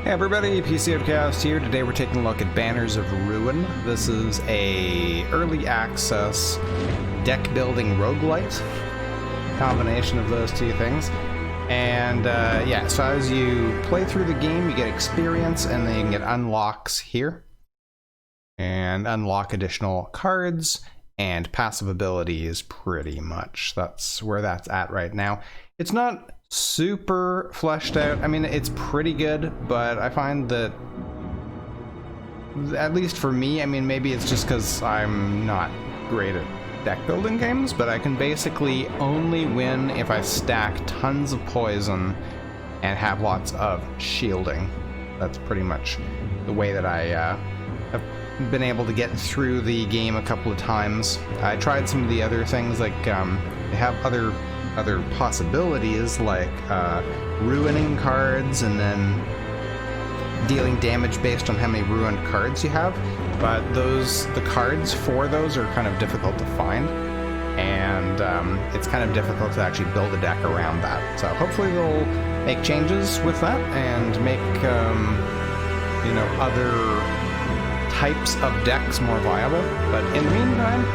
Hey everybody, PC Outcast here. Today we're taking a look at Banners of Ruin. This is a early access deck building roguelite. Combination of those two things. And yeah, so as you play through the game, you get experience and then you can get unlocks here. And unlock additional cards and passive abilities pretty much. That's where that's at right now. It's not super fleshed out. I mean, it's pretty good, but I find that, at least for me, I mean, maybe it's just because I'm not great at deck building games, but I can basically only win if I stack tons of poison and have lots of shielding. That's pretty much the way that I have been able to get through the game a couple of times. I tried some of the other things, like they have other possibilities, like ruining cards and then dealing damage based on how many ruined cards you have, but the cards for those are kind of difficult to find, and it's kind of difficult to actually build a deck around that. So hopefully they'll make changes with that and make you know, other types of decks more viable. But in the meantime,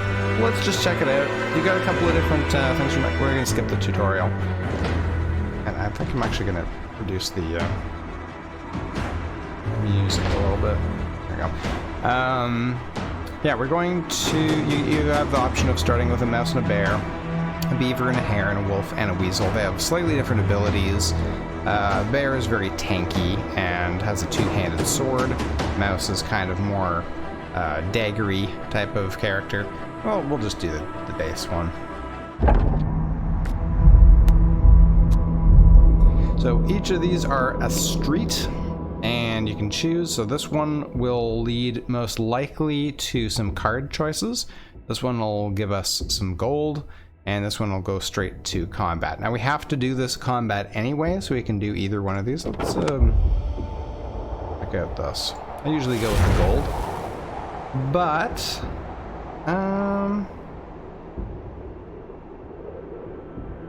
let's just check it out. You got a couple of different things. We're going to skip the tutorial. And I think I'm actually going to reduce the music a little bit. There we go. Yeah, we're going to... You have the option of starting with a mouse and a bear, a beaver and a hare and a wolf and a weasel. They have slightly different abilities. Bear is very tanky and has a two-handed sword. Mouse is kind of more daggery type of character. Well, we'll just do the base one. So each of these are a street, and you can choose. So this one will lead most likely to some card choices. This one will give us some gold, and this one will go straight to combat. Now we have to do this combat anyway, so we can do either one of these. Let's check out this. I usually go with the gold, but I'm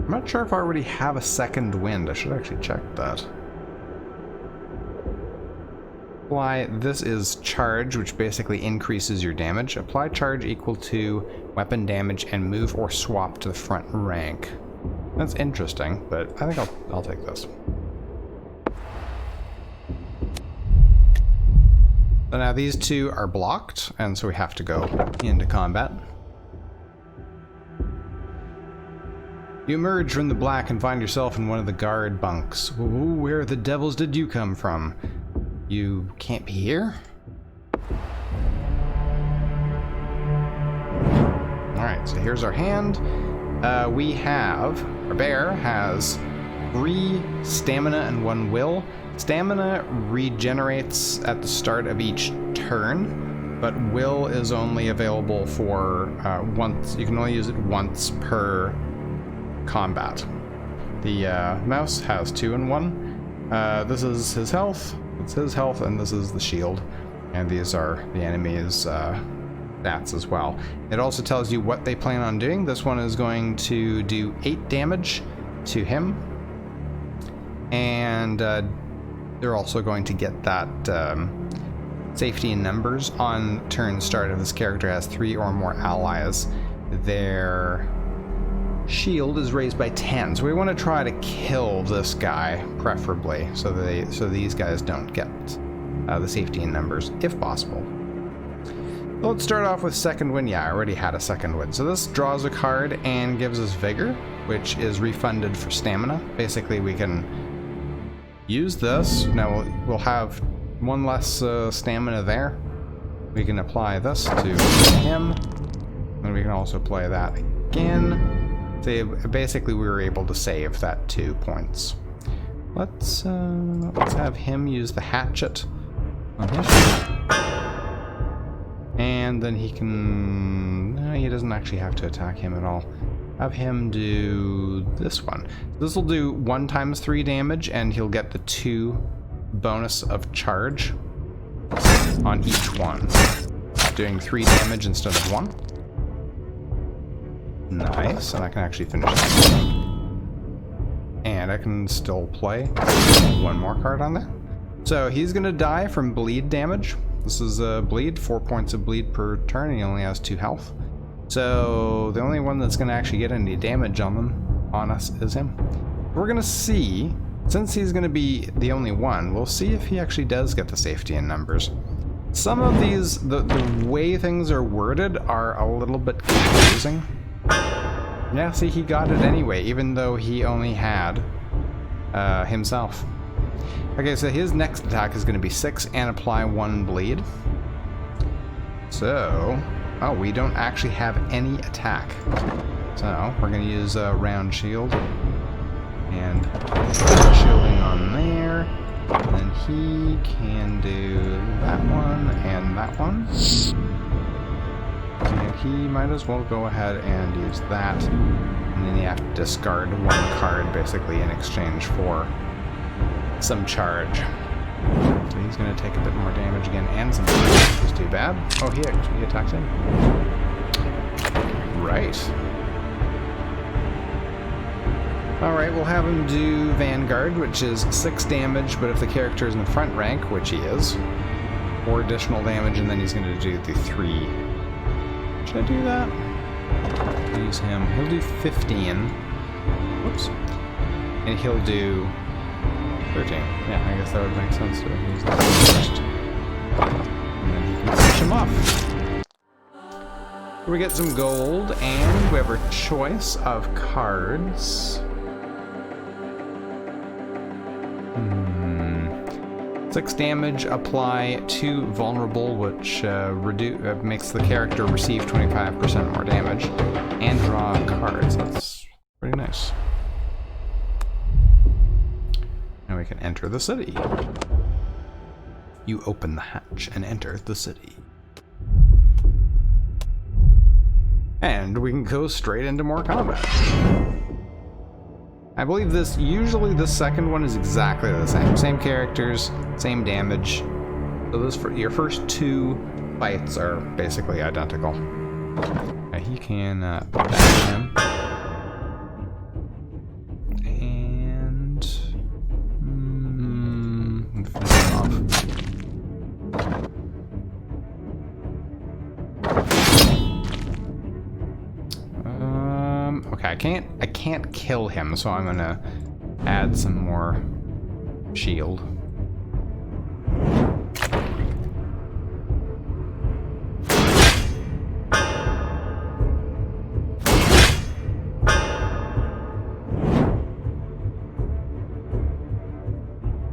not sure if I already have a second wind. I should actually check that. Apply, this is charge, which basically increases your damage. Apply charge equal to weapon damage and move or swap to the front rank. That's interesting, but I think I'll take this. So now these two are blocked, and so we have to go into combat. You emerge from the black and find yourself in one of the guard bunks. Ooh, where the devils did you come from? You can't be here? Alright, so here's our hand. Our bear has 3 stamina and 1 will. Stamina regenerates at the start of each turn, but will is only available for once. You can only use it once per combat. The mouse has 2 and 1. This is his health. It's his health, and this is the shield. And these are the enemy's stats as well. It also tells you what they plan on doing. This one is going to do 8 damage to him, and they're also going to get that safety in numbers on turn start. If this character has 3 or more allies, their shield is raised by 10. So we want to try to kill this guy, preferably, so these guys don't get the safety in numbers, if possible. So let's start off with second wind. Yeah, I already had a second wind. So this draws a card and gives us vigor, which is refunded for stamina. Basically, we can use this. Now we'll have 1 less stamina there. We can apply this to him, and we can also play that again. So basically, we were able to save that 2 points. Let's have him use the hatchet on him, and then he can. No, he doesn't actually have to attack him at all. Have him do this one. This will do 1 times 3 damage, and he'll get the 2 bonus of charge on each one, doing 3 damage instead of 1. Nice, and I can actually finish that. And I can still play 1 more card on there. So he's gonna die from bleed damage. This is a bleed, 4 points of bleed per turn, and he only has 2 health. So the only one that's gonna actually get any damage on us is him. We're gonna see, since he's gonna be the only one, we'll see if he actually does get the safety in numbers. Some of these, the way things are worded are a little bit confusing. Yeah, see, he got it anyway, even though he only had himself. Okay, so his next attack is going to be 6 and apply 1 bleed. So, oh, we don't actually have any attack. So, we're going to use a round shield. And shielding on there. And then he can do that one and that one. And he might as well go ahead and use that. And then you have to discard 1 card basically in exchange for some charge. So he's going to take a bit more damage again and some damage, which is too bad. Oh, he actually attacks him. Right. Alright, we'll have him do Vanguard, which is 6 damage, but if the character is in the front rank, which he is, 4 additional damage, and then he's going to do the 3. Should I do that? Use him. He'll do 15. Whoops. And he'll do 13. Yeah, I guess that would make sense to use that first. And then he can finish him off. We get some gold, and we have our choice of cards. 6 damage, apply 2 vulnerable, which makes the character receive 25% more damage, and draw cards. That's pretty nice. Now we can enter the city. You open the hatch and enter the city. And we can go straight into more combat. I believe usually the second one is exactly the same. Same characters, same damage. So your first 2 fights are basically identical. He can bash him. And finish him off. Okay, I can't kill him, so I'm gonna add some more shield.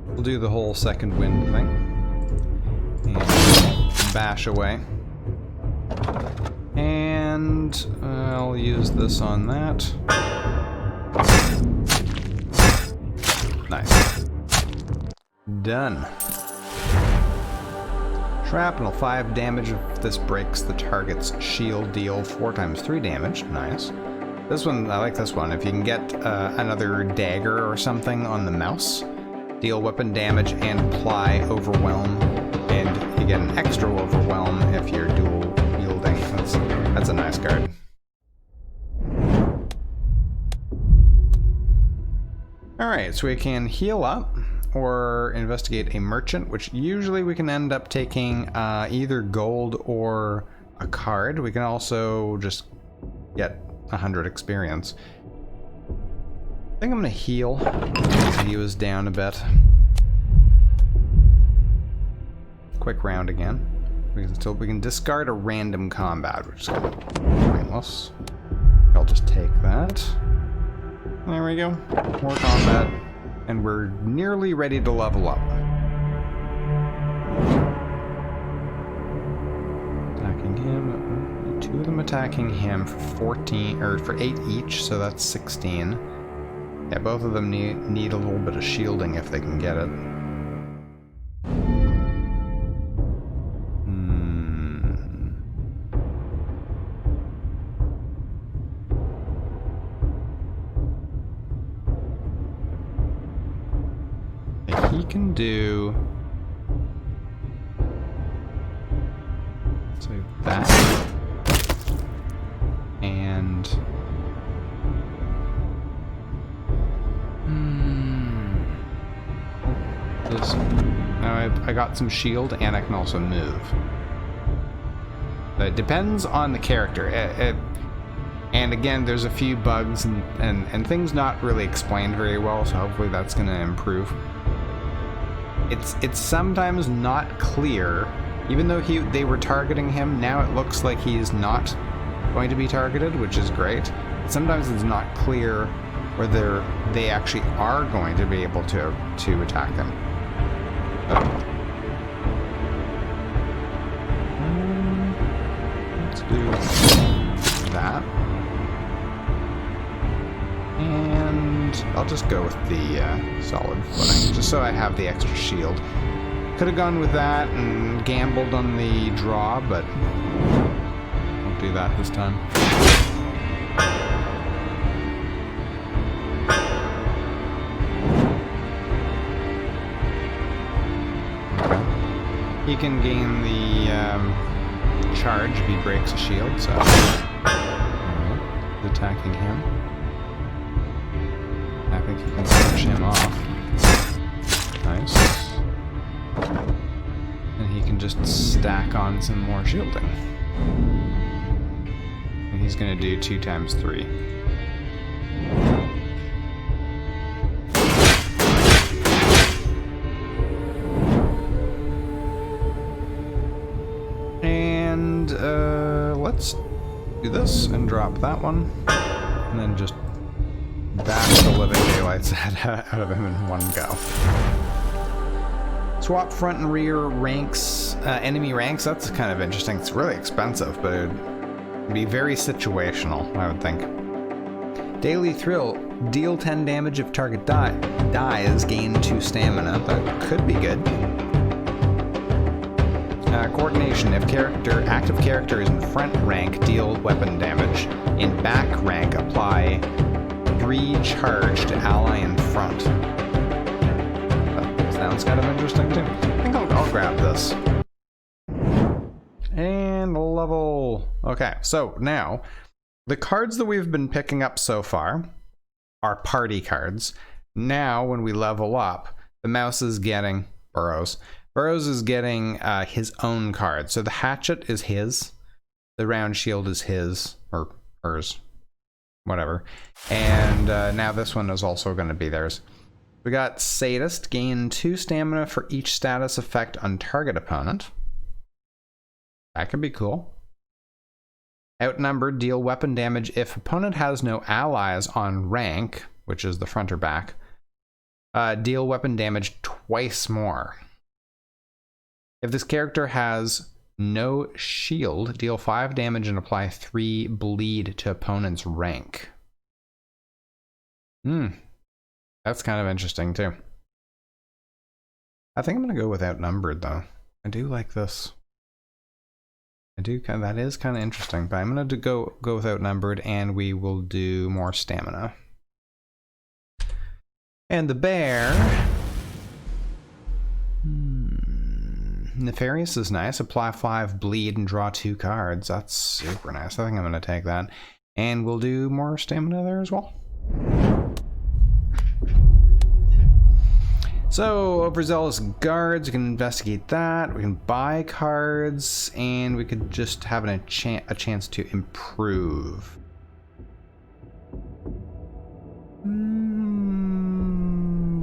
We'll do the whole second wind thing. And bash away. And I'll use this on that. Nice. Done. Shrapnel, 5 damage. If this breaks the target's shield, deal 4 times 3 damage. Nice. This one, I like this one. If you can get another dagger or something on the mouse, deal weapon damage and apply overwhelm. And you get an extra overwhelm if you're dual wielding. That's a nice card. Alright, so we can heal up or investigate a merchant, which usually we can end up taking either gold or a card. We can also just get 100 experience. I think I'm gonna heal. He was down a bit. Quick round again. We can discard a random combat, which is kind of pointless. I'll just take that. There we go. More combat. And we're nearly ready to level up. Attacking him. 2 of them attacking him for 14, or for 8 each, so that's 16. Yeah, both of them need a little bit of shielding if they can get it. He can do so that and this. Now I got some shield, and I can also move. But it depends on the character. And again, there's a few bugs and things not really explained very well, so hopefully that's going to improve. It's sometimes not clear, even though they were targeting him. Now it looks like he's not going to be targeted, which is great. Sometimes it's not clear whether they actually are going to be able to attack him. Let's do that. And I'll just go with the solid footing, just so I have the extra shield. Could have gone with that and gambled on the draw, but won't do that this time. He can gain the charge if he breaks a shield, so attacking him. I think he can finish him off. Nice. And he can just stack on some more shielding. And he's going to do 2 times 3. And let's do this and drop that one. And then just bash the living daylights out of him in one go. Swap front and rear ranks, enemy ranks. That's kind of interesting. It's really expensive, but it would be very situational, I would think. Daily Thrill. Deal 10 damage if target dies. Gain 2 stamina. That could be good. Coordination. If active character is in front rank, deal weapon damage. In back rank, apply 3 charge to ally in front. That sounds kind of interesting too. I think I'll grab this. And level. Okay, so now the cards that we've been picking up so far are party cards. Now, when we level up, the mouse is getting Burrows. Burrows is getting his own card. So the hatchet is his, the round shield is his, or hers, whatever. And now this one is also going to be theirs. We got Sadist, gain 2 stamina for each status effect on target opponent. That could be cool. Outnumbered, deal weapon damage if opponent has no allies on rank, which is the front or back. Deal weapon damage twice more. If this character has no shield, deal 5 damage and apply 3 bleed to opponent's rank. That's kind of interesting too. I think I'm going to go with Outnumbered though. I do like this. That is kind of interesting, but I'm going to go with Outnumbered, and we will do more stamina. And the bear. Nefarious is nice. Apply 5 bleed and draw 2 cards. That's super nice. I think I'm going to take that. And we'll do more stamina there as well. So, Overzealous Guards, we can investigate that. We can buy cards, and we could just have a chance to improve.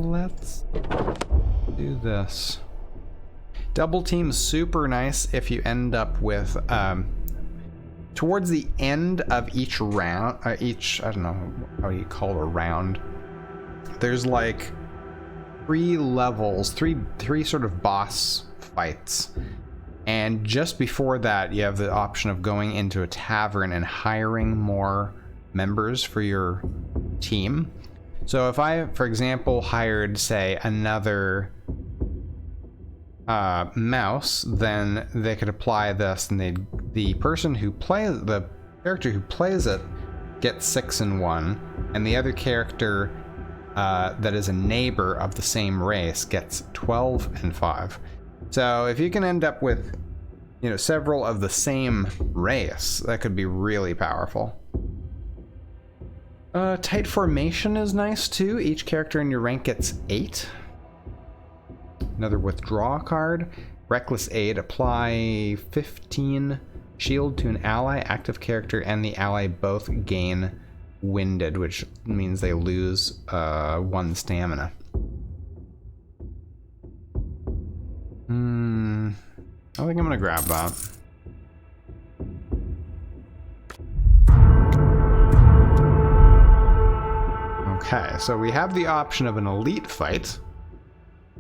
Let's do this. Double team, super nice if you end up with, towards the end of each round, I don't know how you call it a round, there's like 3 levels, three sort of boss fights. And just before that, you have the option of going into a tavern and hiring more members for your team. So if I, for example, hired, say, another mouse, then they could apply this, and the character who plays it gets 6 and 1, and the other character that is a neighbor of the same race gets 12 and 5. So if you can end up with, several of the same race, that could be really powerful. Tight formation is nice too. Each character in your rank gets 8. another withdraw card. Reckless Aid, apply 15 shield to an ally, active character, and the ally both gain winded, which means they lose 1 stamina. I think I'm gonna grab that. Okay, so we have the option of an elite fight,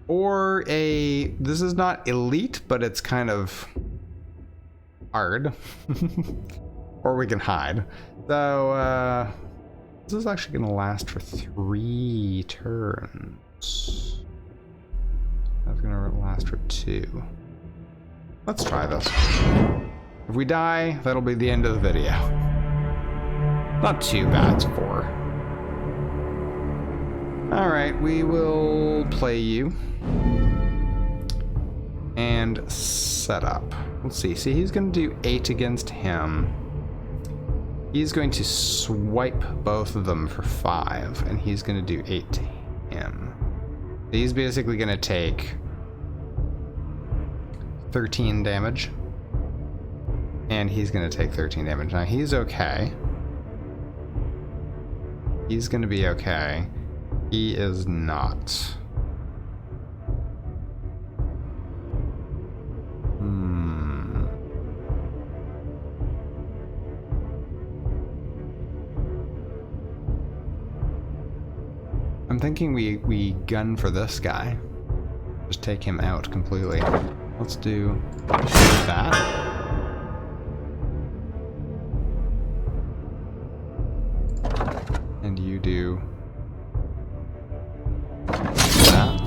or this is not elite, but it's kind of hard. Or we can hide. So, this is actually gonna last for 3 turns. That's gonna last for 2. Let's try this. If we die, that'll be the end of the video. Not too bad, it's 4. Alright, we will play you. And set up. Let's see. See, he's going to do 8 against him. He's going to swipe both of them for 5. And he's going to do 8 to him. He's basically going to take 13 damage. And he's going to take 13 damage. Now, he's okay. He's going to be okay. He is not. I'm thinking we gun for this guy. Just take him out completely. Let's do that. And you do that.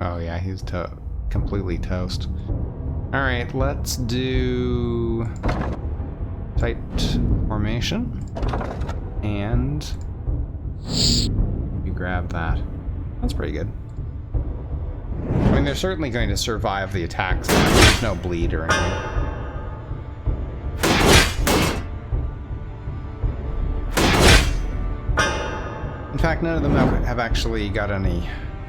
Oh yeah, he's completely toast. All right, let's do tight formation, and you grab that. That's pretty good. I mean, they're certainly going to survive the attacks. There's no bleed or anything. In fact, none of them have actually got any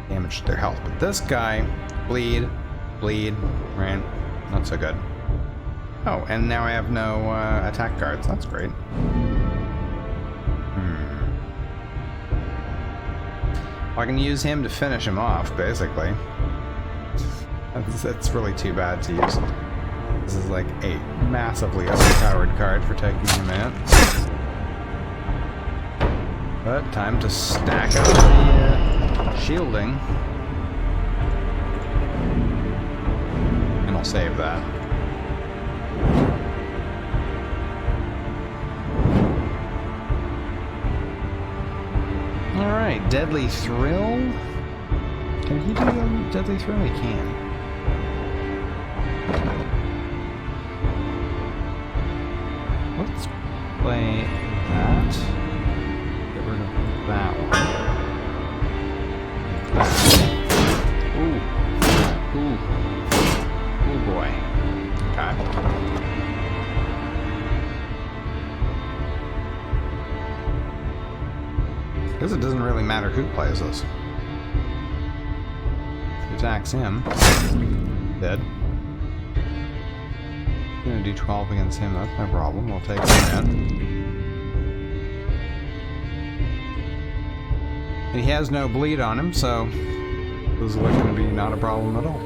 damage to their health, but this guy, bleed, right? Not so good. Oh, and now I have no attack cards. That's great. Well, I can use him to finish him off, basically. That's really too bad to use. This is like a massively overpowered card for taking him out. But time to stack up the shielding. And I'll save that. Alright, Deadly Thrill. Can he do a Deadly Thrill? He can. Let's play that. Get rid of that one. Ooh, boy. Okay. Because it doesn't really matter who plays this. If attacks him, dead. I'm gonna do 12 against him, that's no problem. We'll take that. And he has no bleed on him, so this is going to be not a problem at all.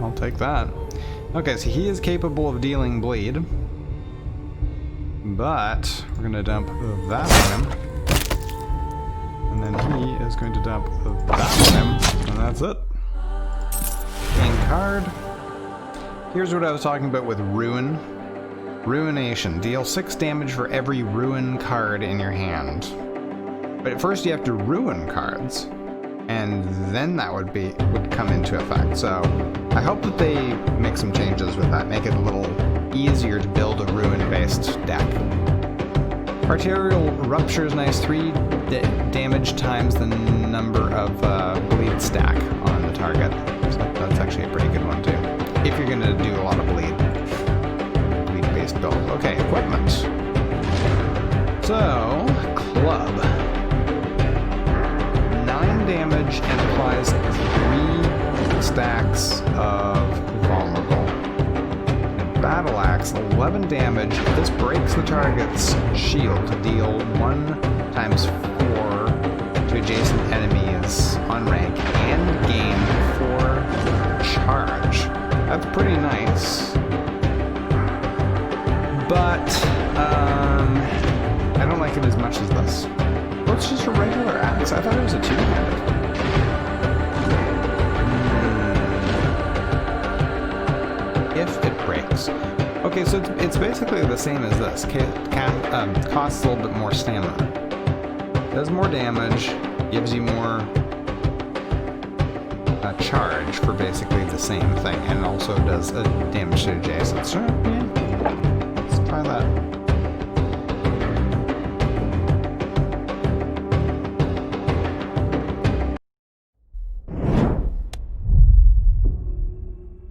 I'll take that. Okay, so he is capable of dealing bleed. But we're going to dump that on him. And then he is going to dump that on him. And that's it. Main card. Here's what I was talking about with Ruin. Ruination. Deal 6 damage for every Ruin card in your hand. But at first you have to ruin cards. And then that would come into effect. So I hope that they make some changes with that. Make it a little easier to build a ruin-based deck. Arterial rupture is nice. 3 damage times the number of bleed stack on the target. So that's actually a pretty good one too. If you're gonna do a lot of bleed-based build. Okay, equipment. So, club. 9 damage and applies 3 stacks of vulnerable. Battle Axe, 11 damage. This breaks the target's shield to deal 1 times 4 to adjacent enemies on rank and gain 4 charge. That's pretty nice. But, I don't like it as much as this. Well, it's just a regular axe. I thought it was a 2-handed. If it breaks. Okay, so it's basically the same as this. Costs a little bit more stamina. Does more damage, gives you more charge for basically the same thing, and also does damage to adjacent. So, yeah, let's try that.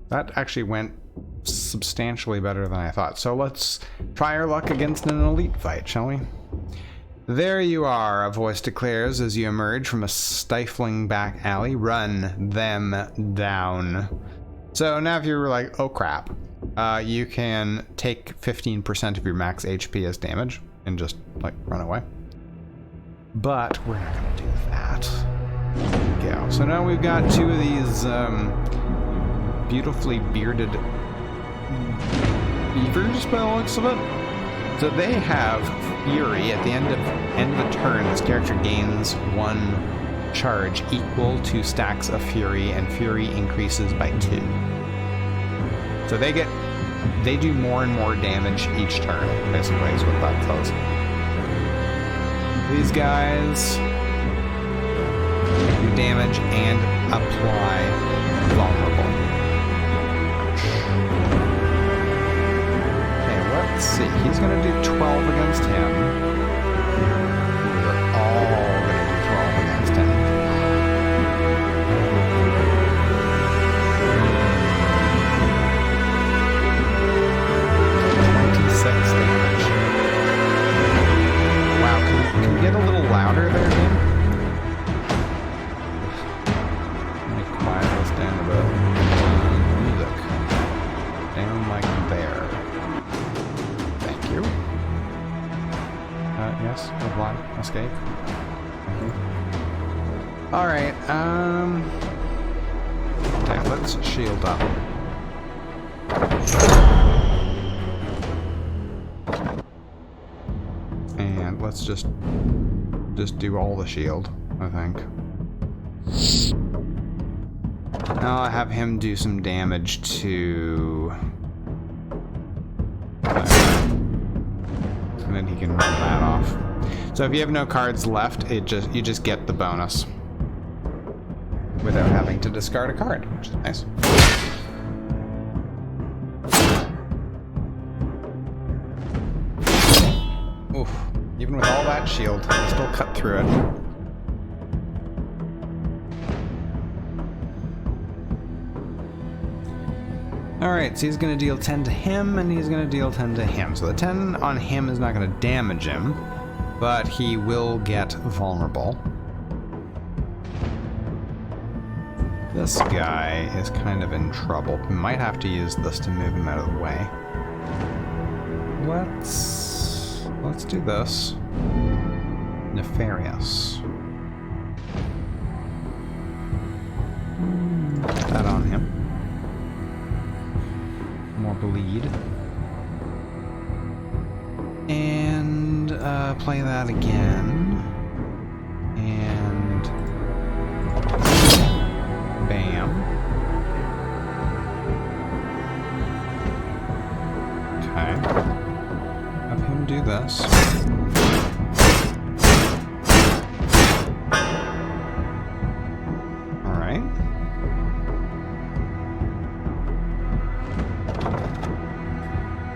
That actually went substantially better than I thought. So let's try our luck against an elite fight, shall we? There you are, a voice declares as you emerge from a stifling back alley. Run them down. So now if you're like, oh crap, you can take 15% of your max HP as damage and just like run away. But we're not gonna do that. There we go. So now we've got 2 of these beautifully bearded beavers by the looks of it. So they have Fury. At the end of the turn, this character gains 1 charge equal to stacks of Fury, and Fury increases by 2. So they do more and more damage each turn, basically is what that tells. These guys do damage and apply vulnerable. Let's see, he's gonna do 12 against him. We're all gonna do 12 against him. 26 damage. Wow, can we get a little louder there, man? Let me quiet this down a bit. Music. Down like there. Yes, apply, escape. Thank you. Alright, okay, let's shield up. And let's just do all the shield, I think. Now I'll have him do some damage to... and then he can run that off. So if you have no cards left, you just get the bonus without having to discard a card, which is nice. Oof. Even with all that shield, I still cut through it. Alright, so he's going to deal 10 to him, and he's going to deal 10 to him. So the 10 on him is not going to damage him, but he will get vulnerable. This guy is kind of in trouble. We might have to use this to move him out of the way. Let's do this. Nefarious. Put that on him. More bleed. And play that again. And bam. Okay. Have him do this. Alright.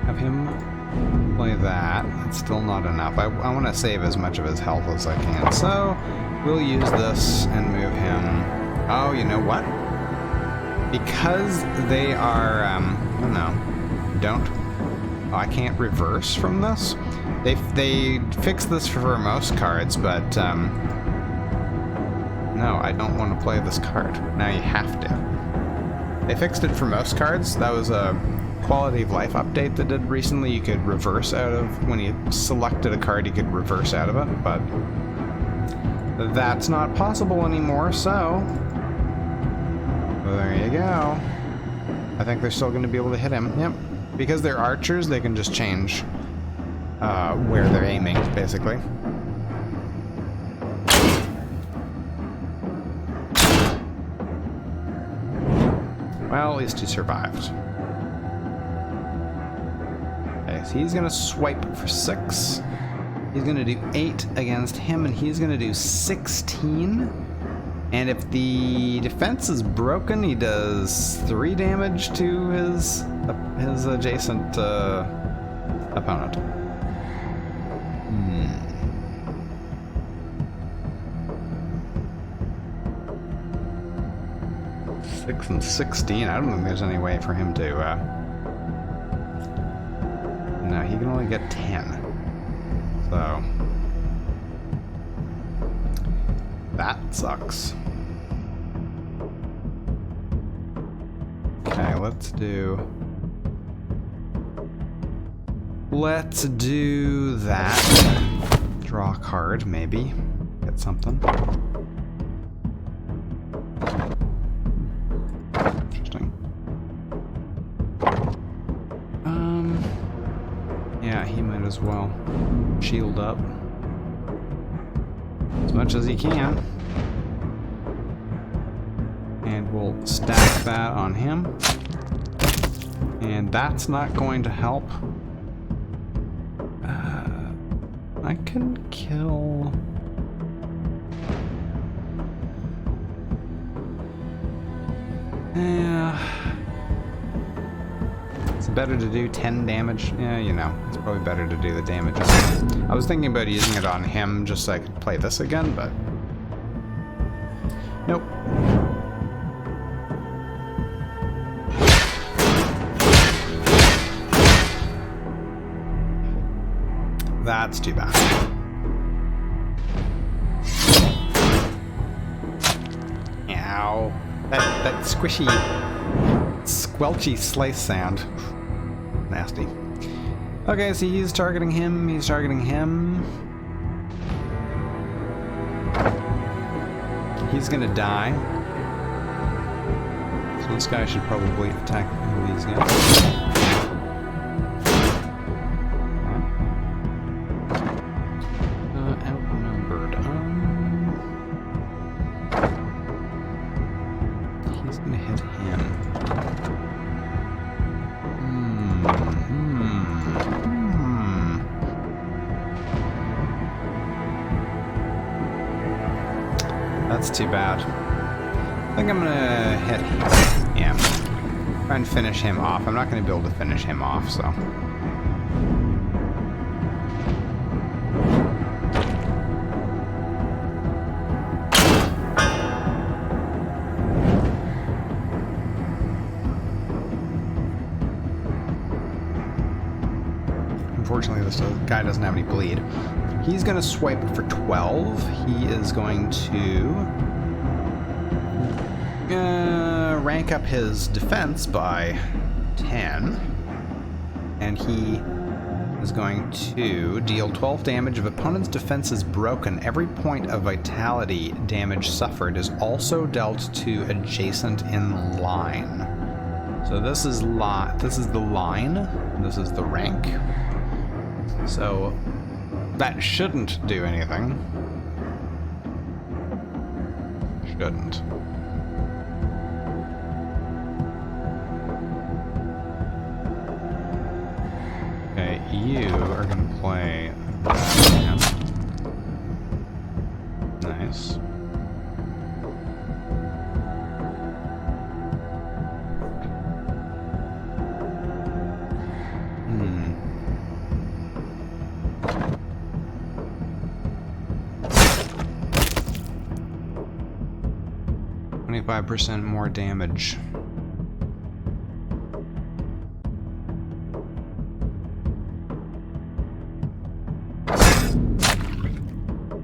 Have him play that. That's still not enough. I want to save as much of his health as I can. So we'll use this and move him. Oh, you know what? Because they are, oh no, don't. Oh, I can't reverse from this. They fixed this for most cards, but no, I don't want to play this card. Now you have to. They fixed it for most cards. That was a quality of life update that did recently. You could reverse out of, when you selected a card, you could reverse out of it, but that's not possible anymore, so there you go. I think they're still going to be able to hit him. Yep. Because they're archers, they can just change where they're aiming, basically. Well, at least he survived. Okay, so he's gonna swipe for 6. He's gonna do 8 against him, and he's gonna do 16. And if the defense is broken, he does 3 damage to his adjacent opponent. 6 and 16. I don't think there's any way for him to. No, he can only get 10. So that sucks. Okay, let's do that. Draw a card, maybe. Get something. Interesting. Yeah, he might as well shield up as much as he can. And we'll stack that on him. And that's not going to help. I can kill... Yeah. It's better to do 10 damage. Yeah, you know, it's probably better to do the damage. I was thinking about using it on him just so I could play this again, but... Nope. That's too bad. Ow. That squishy, squelchy slice sound. Nasty. Okay, so he's targeting him, he's targeting him. He's gonna die. So this guy should probably attack these guys. That's too bad. I think I'm gonna hit him. Yeah. Try and finish him off. I'm not gonna be able to finish him off, so. Unfortunately, this guy doesn't have any bleed. He's going to swipe for 12. He is going to rank up his defense by 10. And he is going to deal 12 damage. If opponent's defense is broken, every point of vitality damage suffered is also dealt to adjacent in line. So this is the line, this is the rank. So that shouldn't do anything. Shouldn't. Okay, you are gonna play that. Nice. 25% more damage.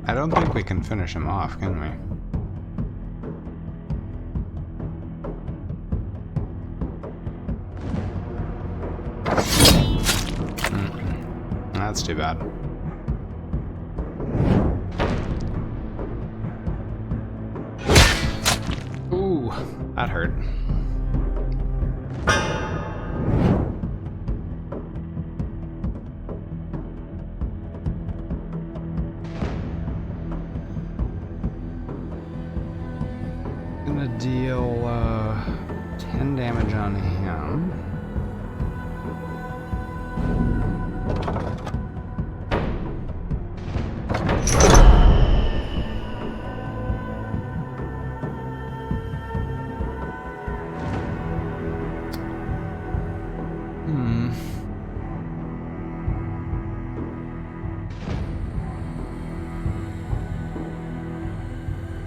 I don't think we can finish him off, can we? That's too bad. Ooh, that hurt. Gonna deal 10 damage on him.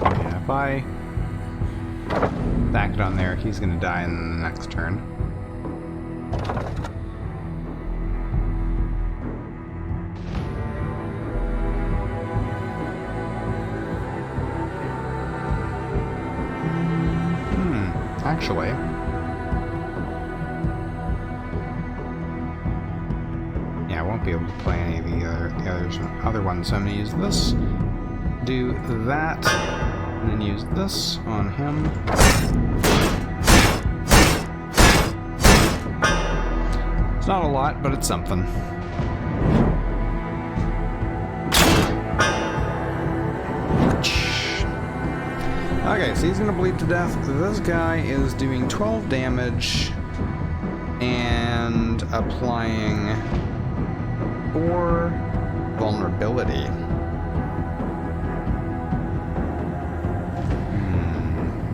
Yeah, if I stack it on there, he's gonna die in the next turn. Actually, yeah, I won't be able to play any of the other ones, so I'm gonna use this, do that, and then use this on him. It's not a lot, but it's something. Okay, so he's gonna bleed to death. This guy is doing 12 damage and applying 4 vulnerability.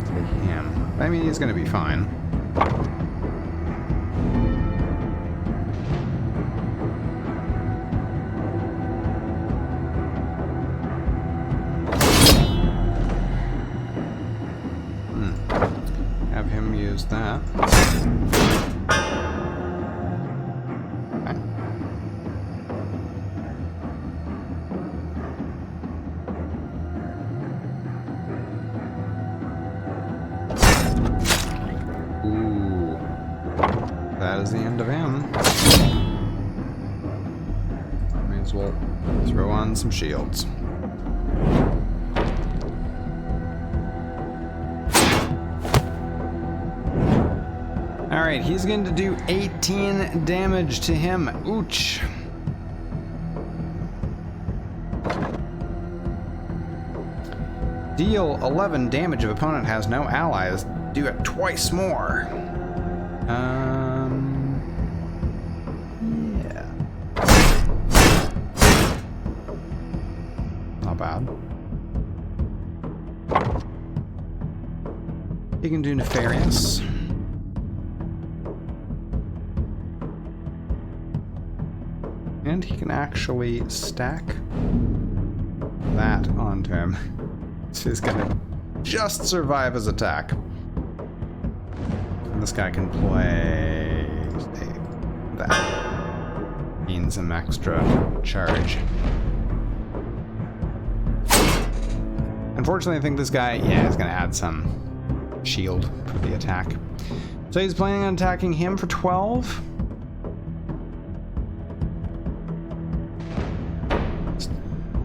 To him. I mean, he's gonna be fine. Have him use that. Okay. Ooh. That is the end of him. May as well throw on some shields. Alright, he's going to do 18 damage to him. Ouch. Deal 11 damage if opponent has no allies. Do it twice more. Yeah. Not bad. He can do Nefarious. And he can actually stack that onto him. So he's gonna just survive his attack. And this guy can play that. Gain some extra charge. Unfortunately, I think this guy, yeah, is gonna add some shield for the attack. So he's planning on attacking him for 12.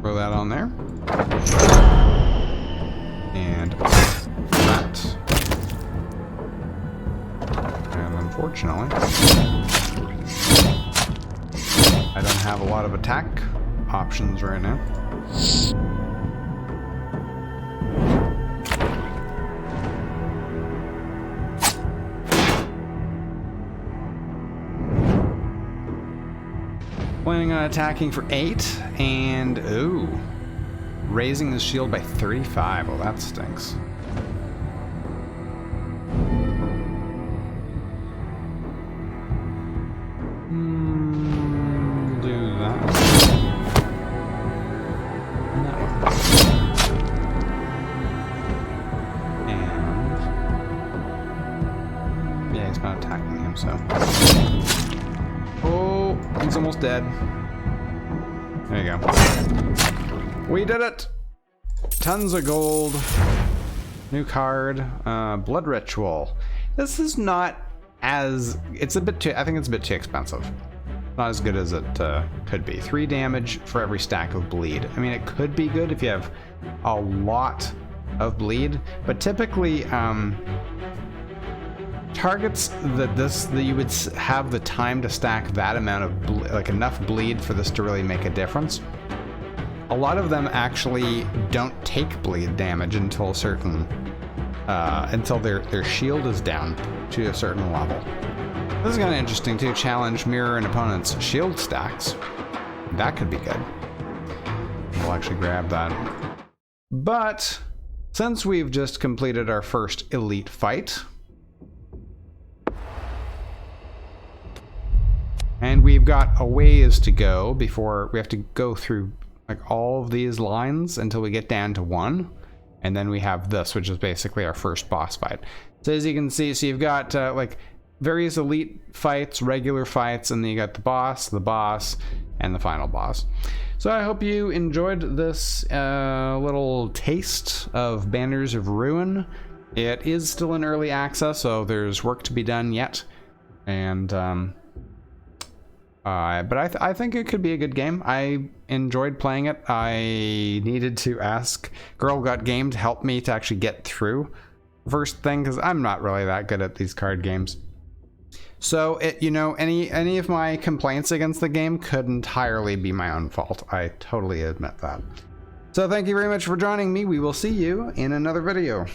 Throw that on there. And that. And unfortunately, I don't have a lot of attack options right now. Planning on attacking for 8, and ooh, raising his shield by 35. Well, that stinks. Do that. And that one. And not attacking him, so. Oh, he's almost dead. There you go. We did it! Tons of gold. New card. Blood Ritual. This is not as... It's a bit too... I think it's a bit too expensive. Not as good as it could be. 3 damage for every stack of bleed. I mean, it could be good if you have a lot of bleed, but typically targets that you would have the time to stack that amount of like enough bleed for this to really make a difference. A lot of them actually don't take bleed damage until a certain until their shield is down to a certain level. This is kind of interesting too. Challenge mirror an opponent's shield stacks. That could be good. We'll actually grab that. But since we've just completed our first elite fight, and we've got a ways to go before we have to go through like all of these lines until we get down to 1, and then we have this, which is basically our first boss fight. So as you can see, so you've got like various elite fights, regular fights, and then you got the boss, and the final boss. So I hope you enjoyed this little taste of Banners of Ruin. It is still in early access, so there's work to be done yet. And but I think it could be a good game. I enjoyed playing it. I needed to ask Girl Got Game to help me to actually get through first thing, because I'm not really that good at these card games. So, you know, any of my complaints against the game could entirely be my own fault. I totally admit that. So thank you very much for joining me. We will see you in another video.